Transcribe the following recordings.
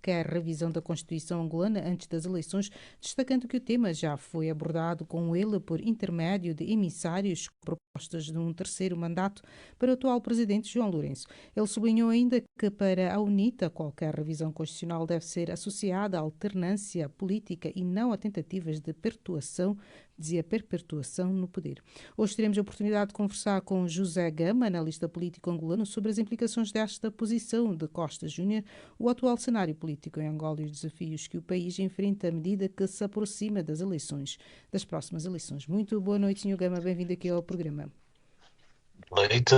qualquer revisão da Constituição angolana antes das eleições, destacando que o tema já foi abordado com ele por intermédio de emissários propostas de um terceiro mandato para o atual presidente João Lourenço. Ele sublinhou ainda que para a UNITA qualquer revisão constitucional deve ser associada à alternância política e não a tentativas de perpetuação no poder. Hoje teremos a oportunidade de conversar com José Gama, analista político angolano, sobre as implicações desta posição de Costa Júnior, o atual cenário político em Angola e os desafios que o país enfrenta à medida que se aproxima das próximas eleições. Muito boa noite, Sr. Gama, bem-vindo aqui ao programa. Noite.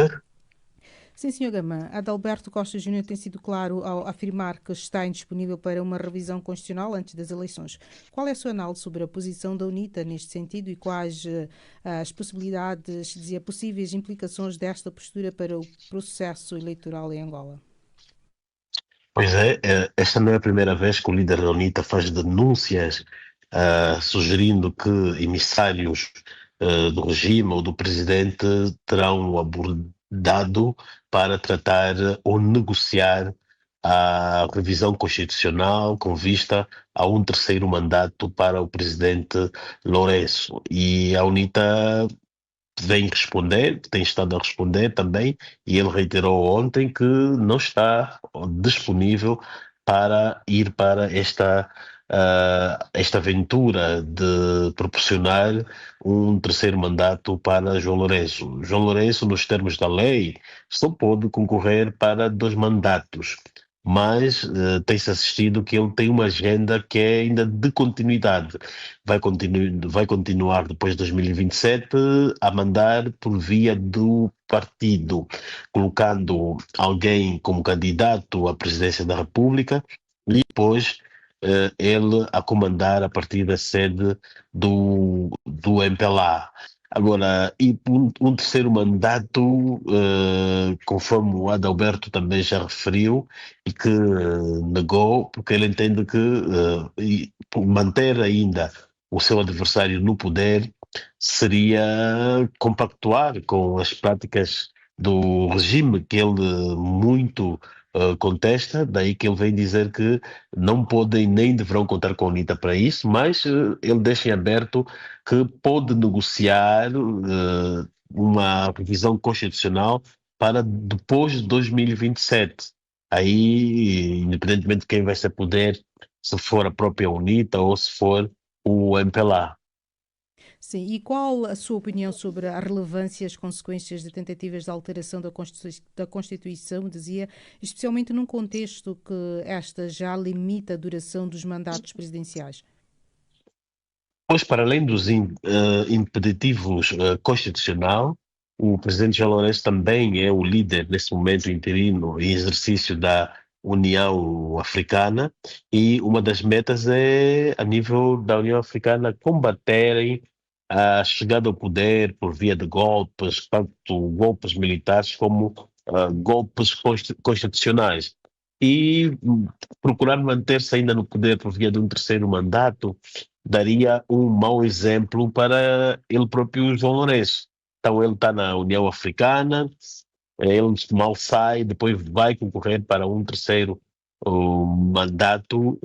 Sim, Sr. Gama, Adalberto Costa Júnior tem sido claro ao afirmar que está indisponível para uma revisão constitucional antes das eleições. Qual é a sua análise sobre a posição da UNITA neste sentido e quais as possibilidades, dizia, possíveis implicações desta postura para o processo eleitoral em Angola? Pois é, esta não é a primeira vez que o líder da UNITA faz denúncias, sugerindo que emissários do regime ou do presidente terão abordado para tratar ou negociar a revisão constitucional com vista a um terceiro mandato para o presidente Lourenço. E a UNITA vem responder, tem estado a responder também, e ele reiterou ontem que não está disponível para ir para esta aventura de proporcionar um terceiro mandato para João Lourenço. João Lourenço, nos termos da lei, só pode concorrer para 2 mandatos, mas tem-se assistido que ele tem uma agenda que é ainda de continuidade. Vai continuar depois de 2027 a mandar por via do partido, colocando alguém como candidato à presidência da República e depois ele a comandar a partir da sede do MPLA. Agora, e um terceiro mandato, conforme o Adalberto também já referiu, e que negou, porque ele entende que manter ainda o seu adversário no poder seria compactuar com as práticas do regime que ele muito contesta, daí que ele vem dizer que não podem nem deverão contar com a UNITA para isso, mas ele deixa em aberto que pode negociar uma revisão constitucional para depois de 2027. Aí, independentemente de quem vai ser poder, se for a própria UNITA ou se for o MPLA. Sim, e qual a sua opinião sobre a relevância e as consequências de tentativas de alteração da Constituição, dizia, especialmente num contexto que esta já limita a duração dos mandatos presidenciais? Pois, para além dos impeditivos constitucional, o presidente João Lourenço também é o líder, nesse momento interino, em exercício da União Africana, e uma das metas é, a nível da União Africana, combaterem a chegada ao poder por via de golpes, tanto golpes militares como golpes constitucionais. E procurar manter-se ainda no poder por via de um terceiro mandato daria um mau exemplo para ele próprio, João Lourenço. Então ele está na União Africana, ele mal sai, depois vai concorrer para um terceiro mandato,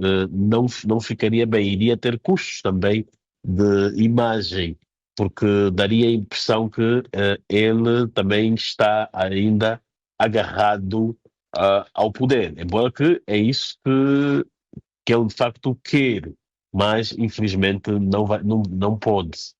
não ficaria bem, iria ter custos também de imagem, porque daria a impressão que ele também está ainda agarrado ao poder, embora que é isso que ele de facto quer, mas infelizmente não pode.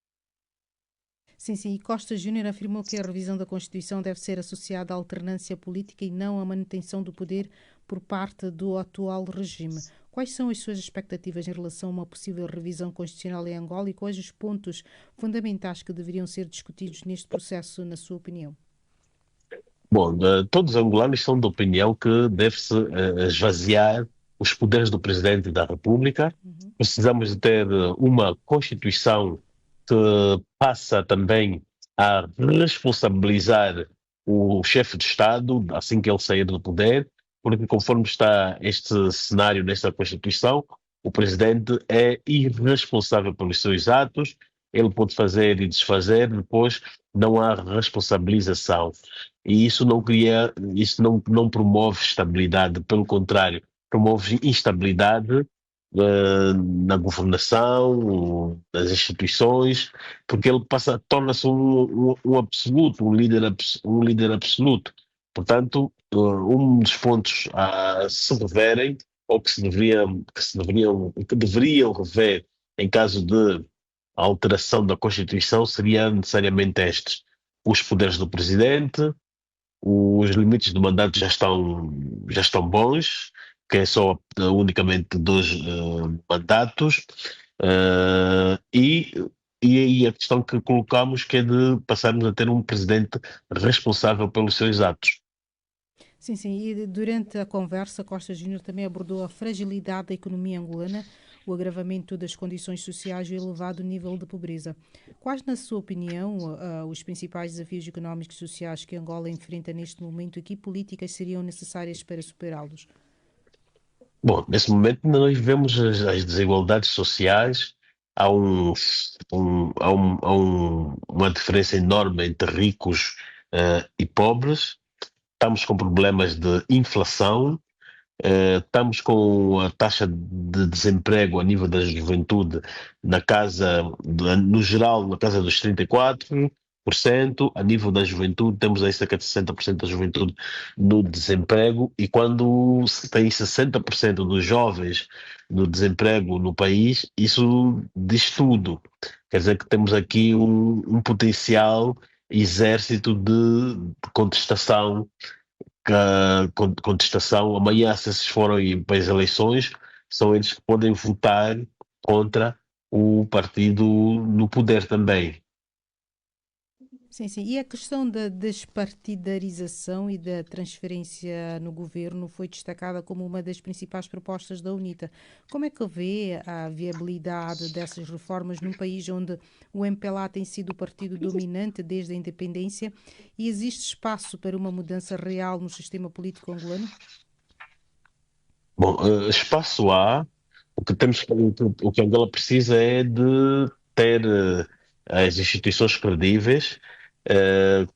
Sim, sim, e Costa Júnior afirmou que a revisão da Constituição deve ser associada à alternância política e não à manutenção do poder por parte do atual regime. Quais são as suas expectativas em relação a uma possível revisão constitucional em Angola e quais os pontos fundamentais que deveriam ser discutidos neste processo, na sua opinião? Bom, todos os angolanos são de opinião que deve-se esvaziar os poderes do Presidente da República. Uhum. Precisamos de ter uma Constituição que passa também a responsabilizar o chefe de Estado assim que ele sair do poder, porque conforme está este cenário nesta Constituição, o Presidente é irresponsável pelos seus atos, ele pode fazer e desfazer, depois não há responsabilização. E isso não promove estabilidade, pelo contrário, promove instabilidade na governação, nas instituições, porque ele torna-se um absoluto, um líder absoluto. Portanto, um dos pontos a se reverem, ou que deveriam rever em caso de alteração da Constituição, seria necessariamente estes: os poderes do presidente, os limites do mandato já estão bons, que é só unicamente dois mandatos, e aí a questão que colocamos que é de passarmos a ter um presidente responsável pelos seus atos. Sim, sim. E durante a conversa, Costa Júnior também abordou a fragilidade da economia angolana, o agravamento das condições sociais e o elevado nível de pobreza. Quais, na sua opinião, os principais desafios económicos e sociais que Angola enfrenta neste momento e que políticas seriam necessárias para superá-los? Bom, nesse momento nós vemos as desigualdades sociais, há, uma diferença enorme entre ricos e pobres, estamos com problemas de inflação. Estamos com a taxa de desemprego a nível da juventude no geral, na casa dos 34%. A nível da juventude, temos aí cerca de 60% da juventude no desemprego, e quando se tem 60% dos jovens no desemprego no país, isso diz tudo. Quer dizer que temos aqui um potencial exército de contestação, contestação. Amanhã, se esses forem para as eleições, são eles que podem votar contra o partido no poder também. Sim, sim. E a questão da despartidarização e da transferência no governo foi destacada como uma das principais propostas da UNITA. Como é que vê a viabilidade dessas reformas num país onde o MPLA tem sido o partido dominante desde a independência e existe espaço para uma mudança real no sistema político angolano? Bom, espaço há. O que Angola precisa é de ter as instituições credíveis. eh,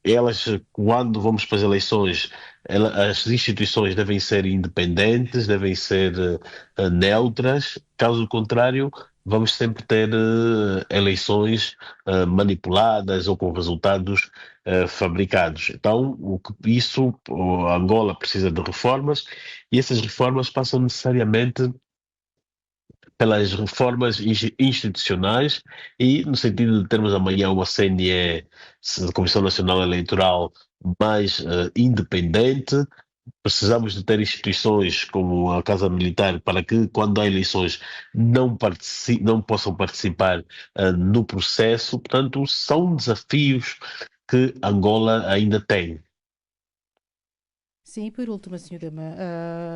Elas, quando vamos para as eleições, as instituições devem ser independentes, devem ser neutras. Caso contrário, vamos sempre ter eleições manipuladas ou com resultados fabricados. Então, Angola precisa de reformas, e essas reformas passam necessariamente pelas reformas institucionais, e no sentido de termos amanhã uma CNE, Comissão Nacional Eleitoral, mais independente. Precisamos de ter instituições como a Casa Militar para que, quando há eleições, não possam participar no processo. Portanto, são desafios que Angola ainda tem. Sim, e por último, Sr. Dama,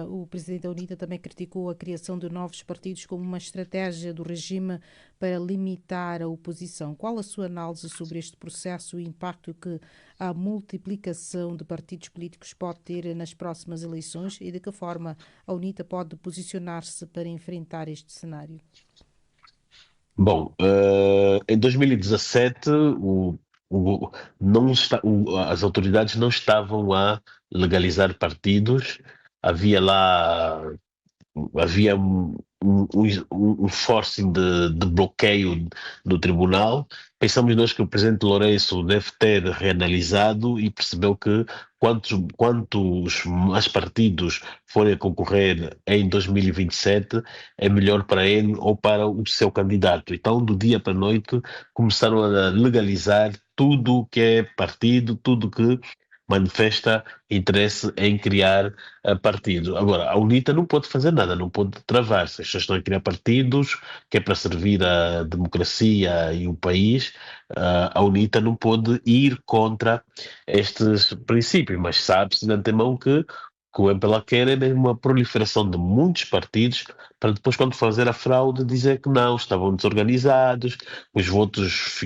o presidente da UNITA também criticou a criação de novos partidos como uma estratégia do regime para limitar a oposição. Qual a sua análise sobre este processo e o impacto que a multiplicação de partidos políticos pode ter nas próximas eleições e de que forma a UNITA pode posicionar-se para enfrentar este cenário? Bom, em 2017, o- as autoridades não estavam a legalizar partidos. Havia lá havia um forcing de bloqueio no tribunal. Pensamos nós que o presidente Lourenço deve ter reanalisado e percebeu que quantos mais partidos forem a concorrer em 2027, é melhor para ele ou para o seu candidato. Então, do dia para a noite, começaram a legalizar tudo o que é partido, tudo que manifesta interesse em criar partido. Agora, a UNITA não pode fazer nada, não pode travar-se. As pessoas estão a criar partidos, que é para servir a democracia e o país. A UNITA não pode ir contra estes princípios, mas sabe-se de antemão que o MPLA quer é mesmo uma proliferação de muitos partidos, para depois, quando fazer a fraude, dizer que não, estavam desorganizados, os votos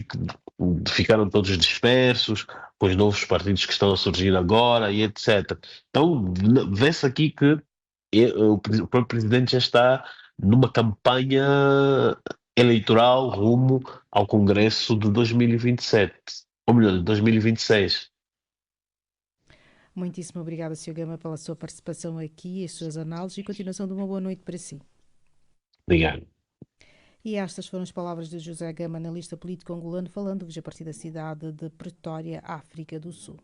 ficaram todos dispersos, com os novos partidos que estão a surgir agora e etc. Então, vê-se aqui que o próprio presidente já está numa campanha eleitoral rumo ao Congresso de 2027, ou melhor, de 2026. Muitíssimo obrigada, Sr. Gama, pela sua participação aqui, as suas análises e continuação de uma boa noite para si. Obrigado. E estas foram as palavras de José Gama, analista político angolano, falando-vos a partir da cidade de Pretória, África do Sul.